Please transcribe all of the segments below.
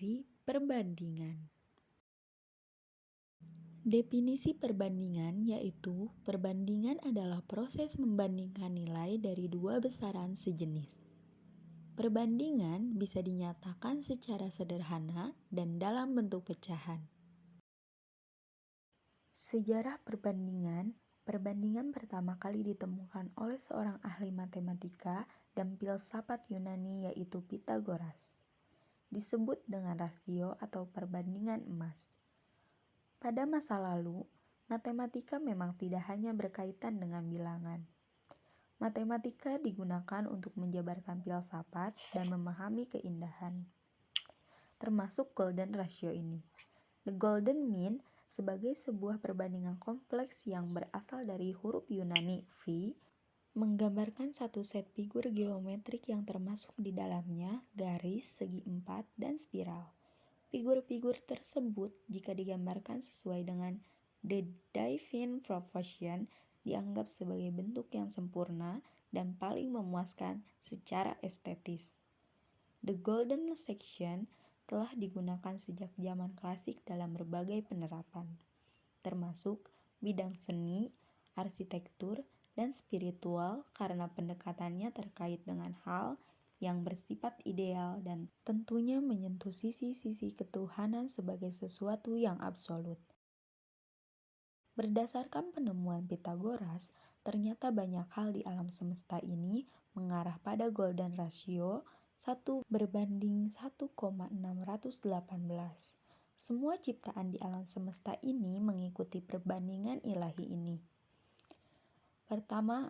dari perbandingan. Definisi perbandingan yaitu perbandingan adalah proses membandingkan nilai dari dua besaran sejenis. Perbandingan bisa dinyatakan secara sederhana dan dalam bentuk pecahan. Sejarah perbandingan pertama kali ditemukan oleh seorang ahli matematika dan filsafat Yunani yaitu Pythagoras. Disebut dengan rasio atau perbandingan emas. Pada masa lalu, matematika memang tidak hanya berkaitan dengan bilangan. Matematika digunakan untuk menjabarkan filsafat dan memahami keindahan, termasuk golden ratio ini. The golden mean sebagai sebuah perbandingan kompleks yang berasal dari huruf Yunani phi, menggambarkan satu set figur geometrik yang termasuk di dalamnya garis, segi empat, dan spiral. Figur-figur tersebut jika digambarkan sesuai dengan the divine proportion dianggap sebagai bentuk yang sempurna dan paling memuaskan secara estetis. The golden section telah digunakan sejak zaman klasik dalam berbagai penerapan, termasuk bidang seni, arsitektur, dan spiritual karena pendekatannya terkait dengan hal yang bersifat ideal dan tentunya menyentuh sisi-sisi ketuhanan sebagai sesuatu yang absolut. Berdasarkan penemuan Pythagoras, ternyata banyak hal di alam semesta ini mengarah pada golden ratio 1:1,618. Semua ciptaan di alam semesta ini mengikuti perbandingan ilahi ini. Pertama,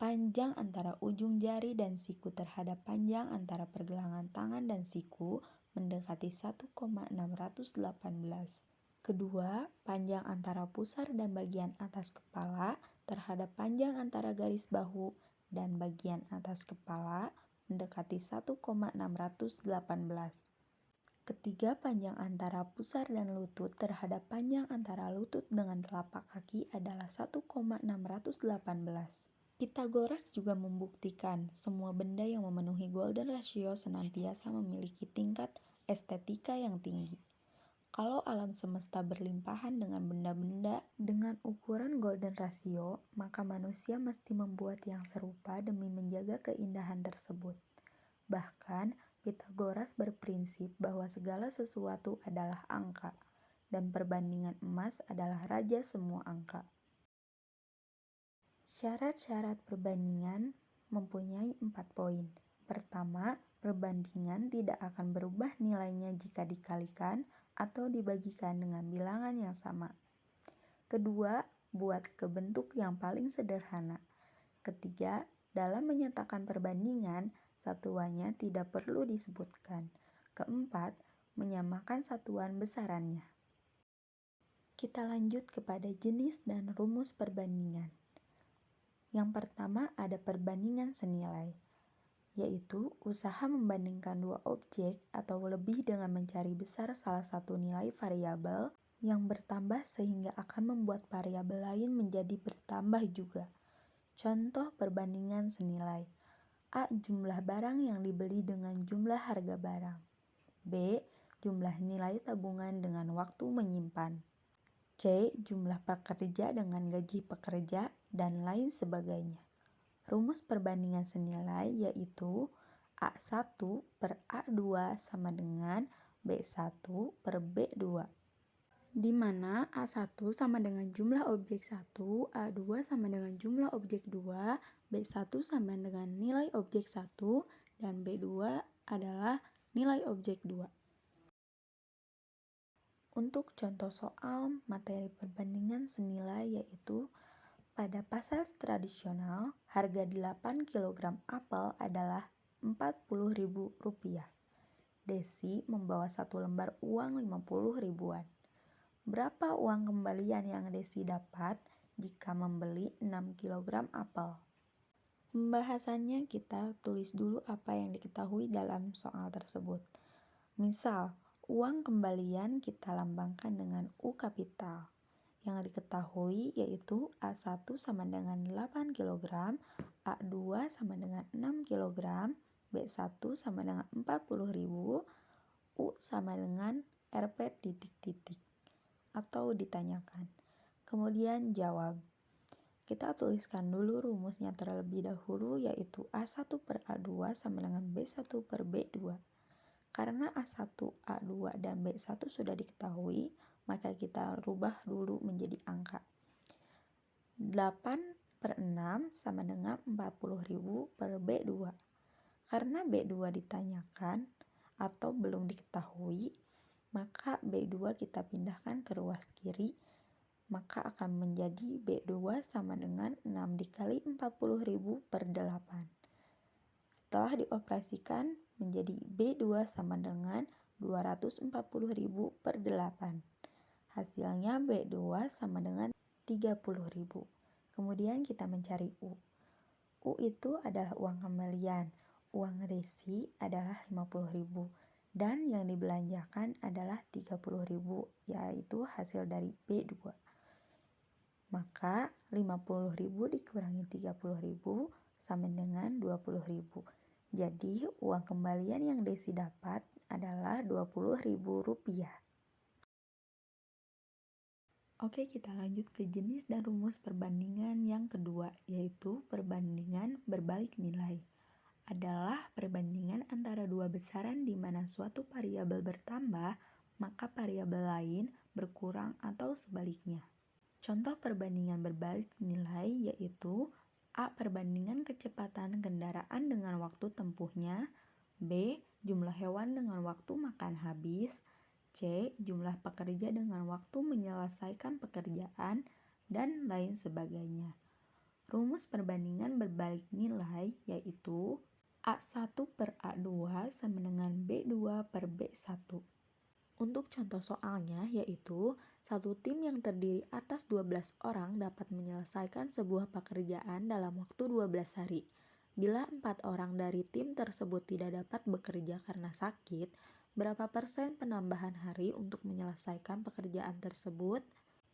panjang antara ujung jari dan siku terhadap panjang antara pergelangan tangan dan siku mendekati 1,618. Kedua, panjang antara pusar dan bagian atas kepala terhadap panjang antara garis bahu dan bagian atas kepala mendekati 1,618. Ketiga, panjang antara pusar dan lutut terhadap panjang antara lutut dengan telapak kaki adalah 1,618. Pythagoras juga membuktikan semua benda yang memenuhi golden ratio senantiasa memiliki tingkat estetika yang tinggi. Kalau alam semesta berlimpahan dengan benda-benda dengan ukuran golden ratio, maka manusia mesti membuat yang serupa demi menjaga keindahan tersebut. Bahkan, Pythagoras berprinsip bahwa segala sesuatu adalah angka, dan perbandingan emas adalah raja semua angka. Syarat-syarat perbandingan mempunyai 4 poin. Pertama, perbandingan tidak akan berubah nilainya jika dikalikan atau dibagikan dengan bilangan yang sama. Kedua, buat ke bentuk yang paling sederhana. Ketiga, dalam menyatakan perbandingan, satuannya tidak perlu disebutkan. Keempat, menyamakan satuan besarannya. Kita lanjut kepada jenis dan rumus perbandingan. Yang pertama ada perbandingan senilai, yaitu usaha membandingkan dua objek atau lebih dengan mencari besar salah satu nilai variabel yang bertambah sehingga akan membuat variabel lain menjadi bertambah juga. Contoh perbandingan senilai. A. Jumlah barang yang dibeli dengan jumlah harga barang. B. Jumlah nilai tabungan dengan waktu menyimpan. C. Jumlah pekerja dengan gaji pekerja, dan lain sebagainya. Rumus perbandingan senilai yaitu A1 per A2 sama dengan B1 per B2. Di mana A1 sama dengan jumlah objek 1, A2 sama dengan jumlah objek 2, B1 sama dengan nilai objek 1, dan B2 adalah nilai objek 2. Untuk contoh soal materi perbandingan senilai yaitu pada pasar tradisional, harga 8 kg apel adalah Rp40.000. Desi membawa satu lembar uang 50 ribuan. Berapa uang kembalian yang Desi dapat jika membeli 6 kg apel? Pembahasannya kita tulis dulu apa yang diketahui dalam soal tersebut. Misal, uang kembalian kita lambangkan dengan U kapital. Yang diketahui yaitu A1 sama dengan 8 kg, A2 sama dengan 6 kg, B1 sama dengan 40.000, U sama dengan Rp titik-titik atau ditanyakan. Kemudian jawab. Kita tuliskan dulu rumusnya terlebih dahulu, yaitu A1 per A2 sama dengan B1 per B2. Karena A1, A2, dan B1 sudah diketahui, maka kita rubah dulu menjadi angka. 8 per 6 sama dengan 40.000 per B2. Karena B2 ditanyakan atau belum diketahui, maka B2 kita pindahkan ke ruas kiri, maka akan menjadi B2 sama dengan 6 dikali 40.000 per 8. Setelah dioperasikan menjadi B2 sama dengan 240.000 per 8. Hasilnya B2 sama dengan 30.000. Kemudian kita mencari U. U itu adalah uang kembalian. Uang resi adalah 50.000 dan yang dibelanjakan adalah 30.000, yaitu hasil dari B2. Maka 50.000 dikurangi 30.000 sama dengan 20.000. Jadi uang kembalian yang Desi dapat adalah Rp20.000. Oke, kita lanjut ke jenis dan rumus perbandingan yang kedua, yaitu perbandingan berbalik nilai. Adalah perbandingan antara dua besaran di mana suatu variabel bertambah, maka variabel lain berkurang atau sebaliknya. Contoh perbandingan berbalik nilai yaitu A. Perbandingan kecepatan kendaraan dengan waktu tempuhnya, B. Jumlah hewan dengan waktu makan habis, C. Jumlah pekerja dengan waktu menyelesaikan pekerjaan, dan lain sebagainya. Rumus perbandingan berbalik nilai yaitu A1 per A2 sama dengan B2 per B1. Untuk contoh soalnya yaitu satu tim yang terdiri atas 12 orang dapat menyelesaikan sebuah pekerjaan dalam waktu 12 hari. Bila 4 orang dari tim tersebut tidak dapat bekerja karena sakit, berapa persen penambahan hari untuk menyelesaikan pekerjaan tersebut?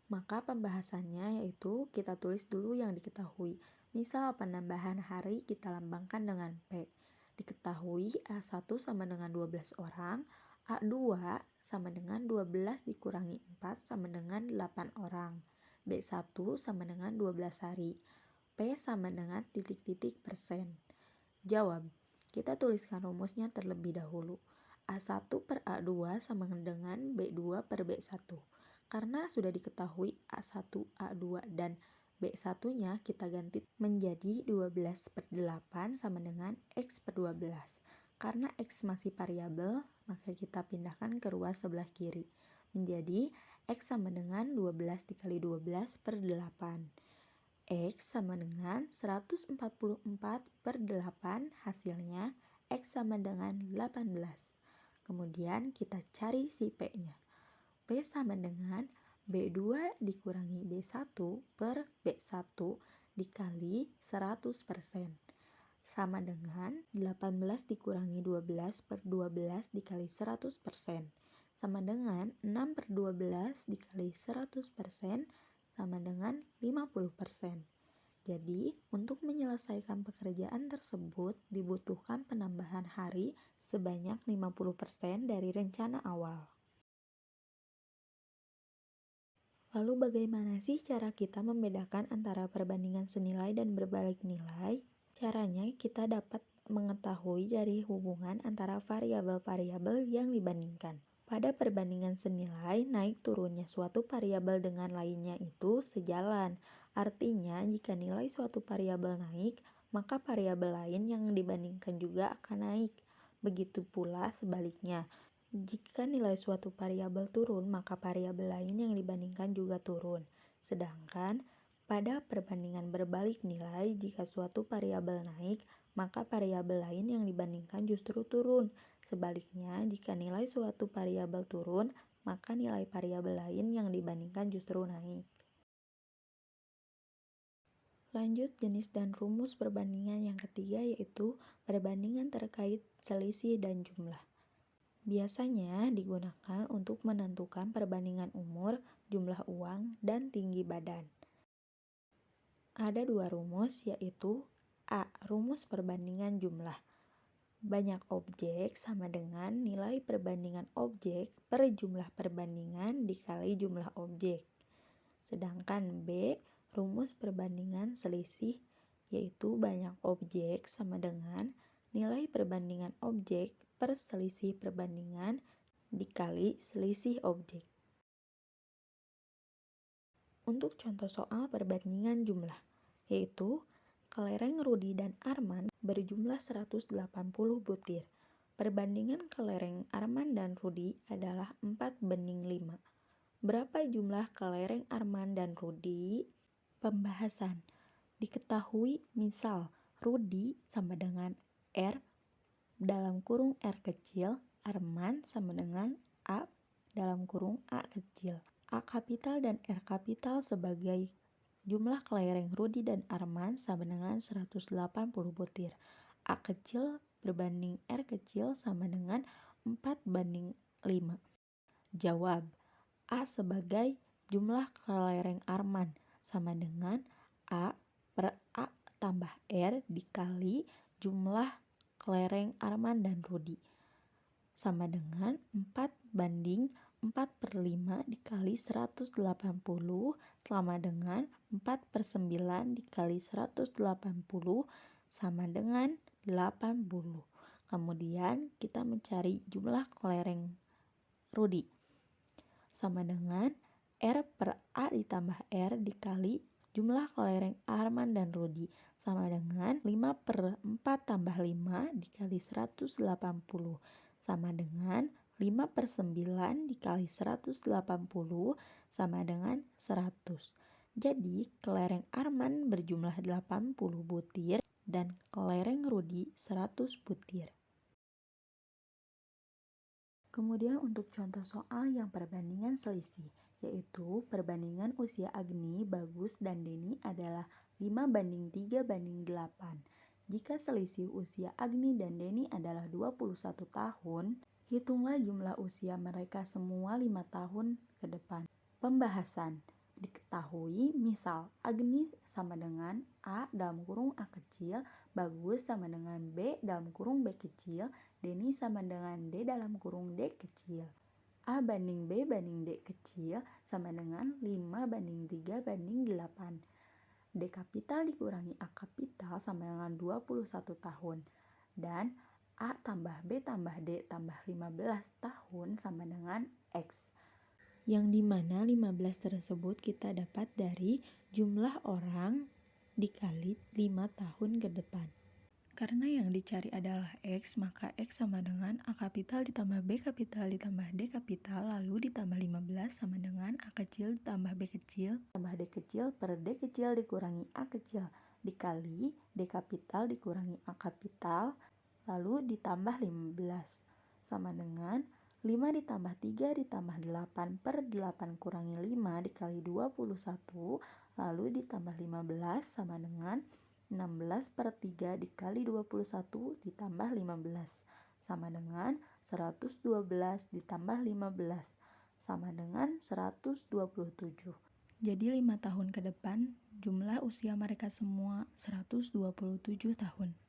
Maka pembahasannya yaitu kita tulis dulu yang diketahui. Misal penambahan hari kita lambangkan dengan P. Diketahui A1 sama dengan 12 orang, A2 sama dengan 12 dikurangi 4 sama dengan 8 orang. B1 sama dengan 12 hari. P sama dengan titik-titik persen. Jawab. Kita tuliskan rumusnya terlebih dahulu. A1 per A2 sama dengan B2 per B1. Karena sudah diketahui A1, A2, dan B1-nya kita ganti menjadi 12 per 8 sama dengan X per 12. Karena X masih variabel, maka kita pindahkan ke ruas sebelah kiri. Menjadi X sama dengan 12 dikali 12 per 8. X sama dengan 144 per 8, hasilnya X sama dengan 18. Kemudian kita cari si P-nya. P sama dengan B2 dikurangi B1 per B1 dikali 100%. Sama dengan 18 dikurangi 12 per 12 dikali 100%. Sama dengan 6 per 12 dikali 100% sama dengan 50%. Jadi, untuk menyelesaikan pekerjaan tersebut dibutuhkan penambahan hari sebanyak 50% dari rencana awal. Lalu bagaimana sih cara kita membedakan antara perbandingan senilai dan berbalik nilai? Caranya kita dapat mengetahui dari hubungan antara variabel-variabel yang dibandingkan. Pada perbandingan senilai, naik turunnya suatu variabel dengan lainnya itu sejalan. Artinya, jika nilai suatu variabel naik, maka variabel lain yang dibandingkan juga akan naik. Begitu pula sebaliknya. Jika nilai suatu variabel turun, maka variabel lain yang dibandingkan juga turun. Sedangkan pada perbandingan berbalik nilai, jika suatu variabel naik, maka variabel lain yang dibandingkan justru turun. Sebaliknya, jika nilai suatu variabel turun, maka nilai variabel lain yang dibandingkan justru naik. Lanjut jenis dan rumus perbandingan yang ketiga yaitu perbandingan terkait selisih dan jumlah. Biasanya digunakan untuk menentukan perbandingan umur, jumlah uang, dan tinggi badan. Ada dua rumus yaitu A. Rumus perbandingan jumlah. Banyak objek sama dengan nilai perbandingan objek per jumlah perbandingan dikali jumlah objek. Sedangkan B, rumus perbandingan selisih, yaitu banyak objek sama dengan nilai perbandingan objek per selisih perbandingan dikali selisih objek. Untuk contoh soal perbandingan jumlah, yaitu kelereng Rudi dan Arman berjumlah 180 butir. Perbandingan kelereng Arman dan Rudi adalah 4:5. Berapa jumlah kelereng Arman dan Rudi? Pembahasan. Diketahui misal Rudi sama dengan R dalam kurung R kecil, Arman sama dengan A dalam kurung A kecil. A kapital dan R kapital sebagai jumlah kelereng Rudi dan Arman sama dengan 180 butir. A kecil berbanding R kecil sama dengan 4:5. Jawab. A sebagai jumlah kelereng Arman sama dengan A per A tambah R dikali jumlah kelereng Arman dan Rudi sama dengan 4:4/5 dikali 180 sama dengan 4/9 dikali 180 sama dengan 80. Kemudian kita mencari jumlah kelereng Rudi sama dengan R per A ditambah R dikali jumlah kelereng Arman dan Rudi sama dengan 5/4 tambah 5 dikali 180 sama dengan 5/9 dikali 180 sama dengan 100. Jadi kelereng Arman berjumlah 80 butir dan kelereng Rudi 100 butir. Kemudian untuk contoh soal yang perbandingan selisih, yaitu perbandingan usia Agni, Bagus, dan Deni adalah 5:3:8. Jika selisih usia Agni dan Deni adalah 21 tahun, hitunglah jumlah usia mereka semua 5 tahun ke depan. Pembahasan. Diketahui misal Agni sama dengan A dalam kurung A kecil, Bagus sama dengan B dalam kurung B kecil, Deni sama dengan D dalam kurung D kecil. A banding B banding D kecil sama dengan 5:3:8. D kapital dikurangi A kapital sama dengan 21 tahun. Dan A tambah B tambah D tambah 15 tahun sama dengan X. Yang dimana 15 tersebut kita dapat dari jumlah orang dikali 5 tahun ke depan. Karena yang dicari adalah X, maka X sama dengan A kapital ditambah B kapital ditambah D kapital, lalu ditambah 15 sama dengan A kecil ditambah B kecil tambah D kecil per D kecil dikurangi A kecil dikali D kapital dikurangi A kapital, lalu ditambah 15 sama dengan 5 ditambah 3 ditambah 8 per 8 kurangi 5 dikali 21, lalu ditambah 15 sama dengan 16/3 dikali 21 ditambah 15 sama dengan 112 ditambah 15 sama dengan 127. Jadi 5 tahun ke depan jumlah usia mereka semua 127 tahun.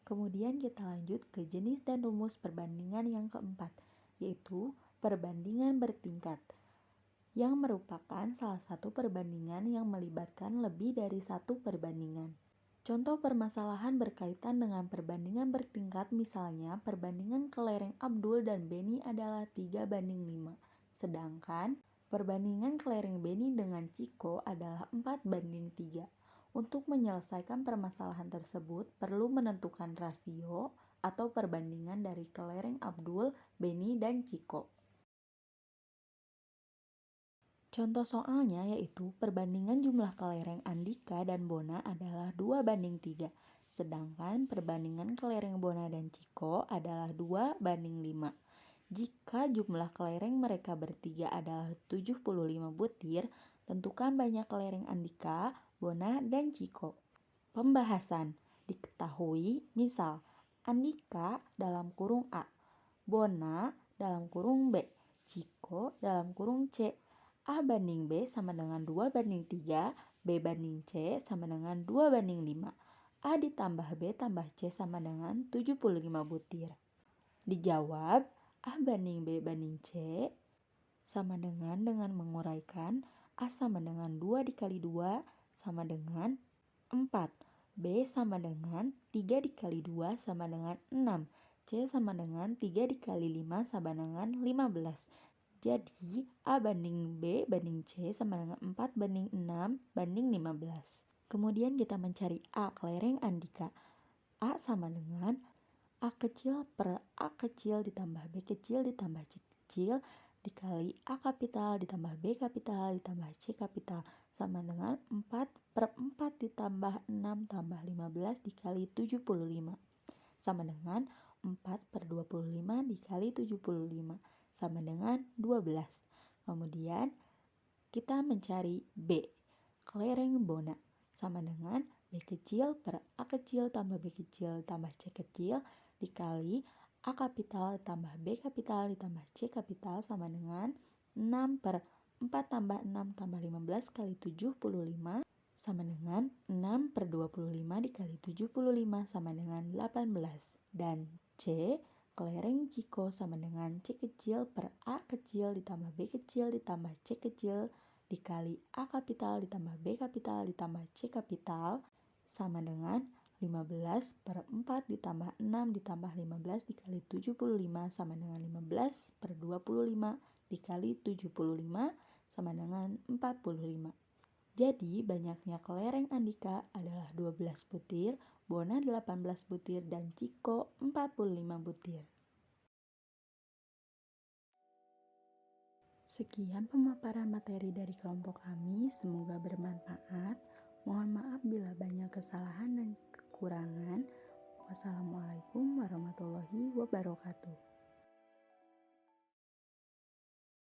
Kemudian kita lanjut ke jenis dan rumus perbandingan yang keempat, yaitu perbandingan bertingkat, yang merupakan salah satu perbandingan yang melibatkan lebih dari satu perbandingan. Contoh permasalahan berkaitan dengan perbandingan bertingkat misalnya perbandingan kelereng Abdul dan Beni adalah 3:5, sedangkan perbandingan kelereng Beni dengan Ciko adalah 4:3. Untuk menyelesaikan permasalahan tersebut perlu menentukan rasio atau perbandingan dari kelereng Abdul, Beni, dan Ciko. Contoh soalnya yaitu perbandingan jumlah kelereng Andika dan Bona adalah 2:3, sedangkan perbandingan kelereng Bona dan Ciko adalah 2:5. Jika jumlah kelereng mereka bertiga adalah 75 butir, tentukan banyak kelereng Andika, Bona, dan Ciko. Pembahasan. Diketahui misal Andika dalam kurung A, Bona dalam kurung B, Ciko dalam kurung C. A banding B sama dengan 2:3, B banding C sama dengan 2:5. A ditambah B tambah C sama dengan 75 butir. Dijawab A banding B banding C sama dengan menguraikan A sama dengan 2 dikali 2 sama dengan 4. B sama dengan 3 dikali 2 sama dengan 6. C sama dengan 3 dikali 5 sama dengan 15. Jadi A banding B banding C sama dengan 4 banding 6 banding 15. Kemudian kita mencari A kelereng Andika. A sama dengan A kecil per A kecil ditambah B kecil ditambah C kecil dikali A kapital ditambah B kapital ditambah C kapital sama dengan 4 per 4 ditambah 6 tambah 15 dikali 75 sama dengan 4 per 25 dikali 75 sama dengan 12. Kemudian kita mencari B kelereng Bona sama dengan B kecil per A kecil tambah B kecil tambah C kecil dikali A kapital tambah B kapital ditambah C kapital sama dengan 6 per 4 tambah 6 tambah 15 kali 75 sama dengan 6 per 25 dikali 75 sama dengan 18. Dan C kelereng Ciko sama dengan C kecil per A kecil ditambah B kecil ditambah C kecil dikali A kapital ditambah B kapital ditambah C kapital sama dengan 15 per 4 ditambah 6 ditambah 15 dikali 75 sama dengan 15 per 25 dikali 75 sama dengan 45. Jadi banyaknya kelereng Andika adalah 12 butir, Bona 18 butir, dan Ciko 45 butir. Sekian pemaparan materi dari kelompok kami, semoga bermanfaat. Mohon maaf bila banyak kesalahan dan kekurangan. Wassalamualaikum warahmatullahi wabarakatuh.